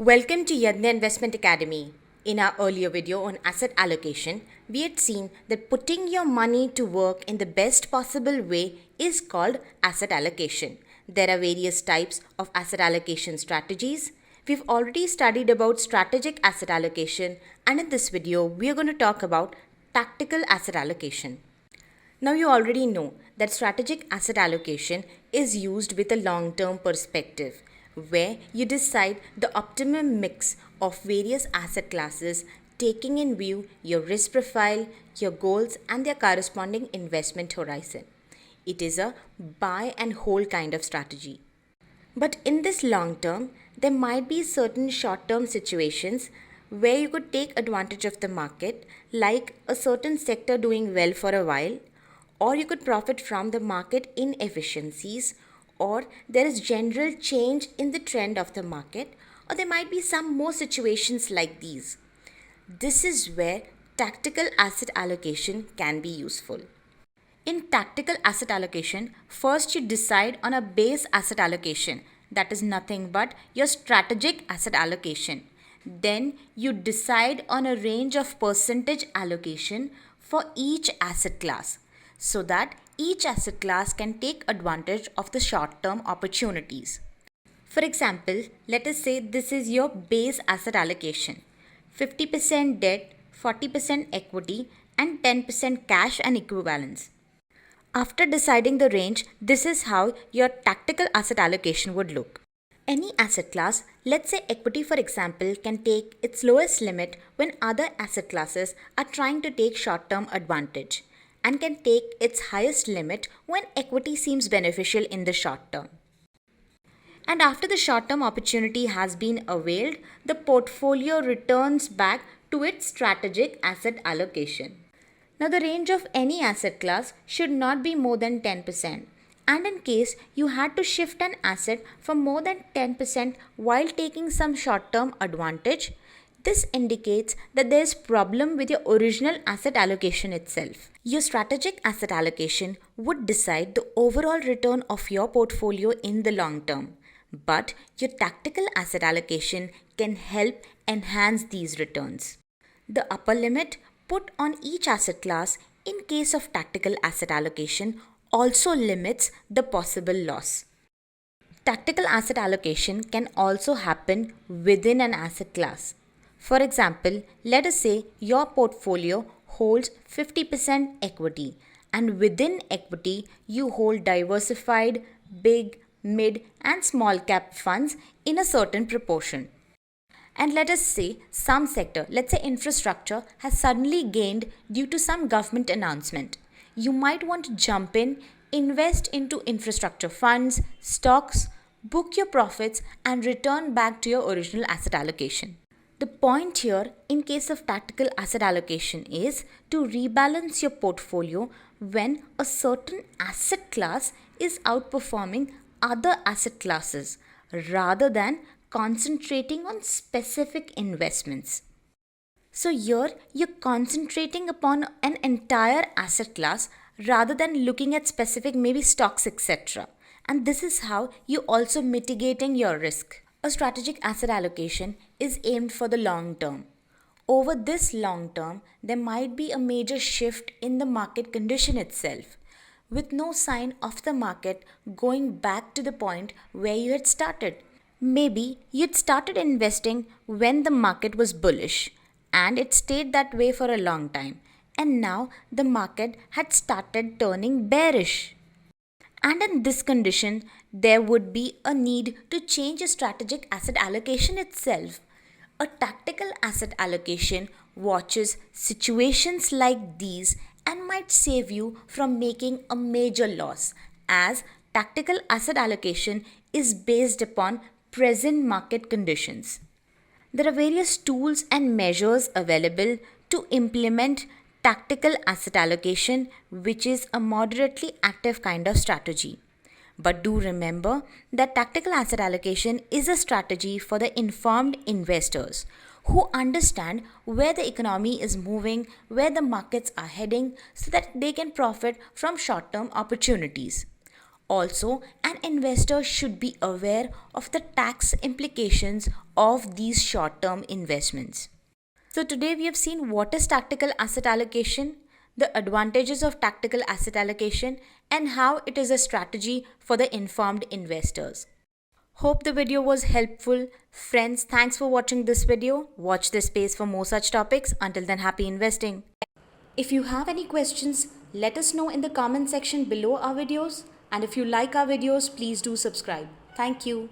Welcome to Yadnya Investment Academy. In our earlier video on asset allocation, we had seen that putting your money to work in the best possible way is called asset allocation. There are various types of asset allocation strategies. We've already studied about strategic asset allocation, and in this video, we are going to talk about tactical asset allocation. Now you already know that strategic asset allocation is used with a long-term perspective where you decide the optimum mix of various asset classes taking in view your risk profile, your goals and their corresponding investment horizon. It is a buy and hold kind of strategy. But in this long term, there might be certain short term situations where you could take advantage of the market, like a certain sector doing well for a while, or you could profit from the market inefficiencies, or there is general change in the trend of the market, or there might be some more situations like these. This is where tactical asset allocation can be useful. In tactical asset allocation, first you decide on a base asset allocation, that is nothing but your strategic asset allocation. Then you decide on a range of percentage allocation for each asset class so that each asset class can take advantage of the short-term opportunities. For example, let us say this is your base asset allocation. 50% debt, 40% equity and 10% cash and equivalents. After deciding the range, this is how your tactical asset allocation would look. Any asset class, let's say equity for example, can take its lowest limit when other asset classes are trying to take short-term advantage, and can take its highest limit when equity seems beneficial in the short term. And after the short-term opportunity has been availed, the portfolio returns back to its strategic asset allocation. Now the range of any asset class should not be more than 10%. And in case you had to shift an asset for more than 10% while taking some short-term advantage, this indicates that there is problem with your original asset allocation itself. Your strategic asset allocation would decide the overall return of your portfolio in the long term, but your tactical asset allocation can help enhance these returns. The upper limit put on each asset class in case of tactical asset allocation also limits the possible loss. Tactical asset allocation can also happen within an asset class. For example, let us say your portfolio holds 50% equity, and within equity you hold diversified, big, mid and small cap funds in a certain proportion. And let us say some sector, let's say infrastructure, has suddenly gained due to some government announcement. You might want to jump in, invest into infrastructure funds, stocks, book your profits and return back to your original asset allocation. The point here in case of tactical asset allocation is to rebalance your portfolio when a certain asset class is outperforming other asset classes rather than concentrating on specific investments. So here you're concentrating upon an entire asset class rather than looking at specific maybe stocks etc. And this is how you also mitigating your risk. A strategic asset allocation is aimed for the long term. Over this long term, there might be a major shift in the market condition itself, with no sign of the market going back to the point where you had started. Maybe you'd started investing when the market was bullish and it stayed that way for a long time, and now the market had started turning bearish. And in this condition, there would be a need to change a strategic asset allocation itself. A tactical asset allocation watches situations like these and might save you from making a major loss, as tactical asset allocation is based upon present market conditions. There are various tools and measures available to implement tactical asset allocation, which is a moderately active kind of strategy. But do remember that tactical asset allocation is a strategy for the informed investors who understand where the economy is moving, where the markets are heading, so that they can profit from short-term opportunities. Also, an investor should be aware of the tax implications of these short term investments. So, today we have seen what is tactical asset allocation, the advantages of tactical asset allocation, and how it is a strategy for the informed investors. Hope the video was helpful. Friends, thanks for watching this video. Watch this space for more such topics. Until then, happy investing. If you have any questions, let us know in the comment section below our videos. And if you like our videos, please do subscribe. Thank you.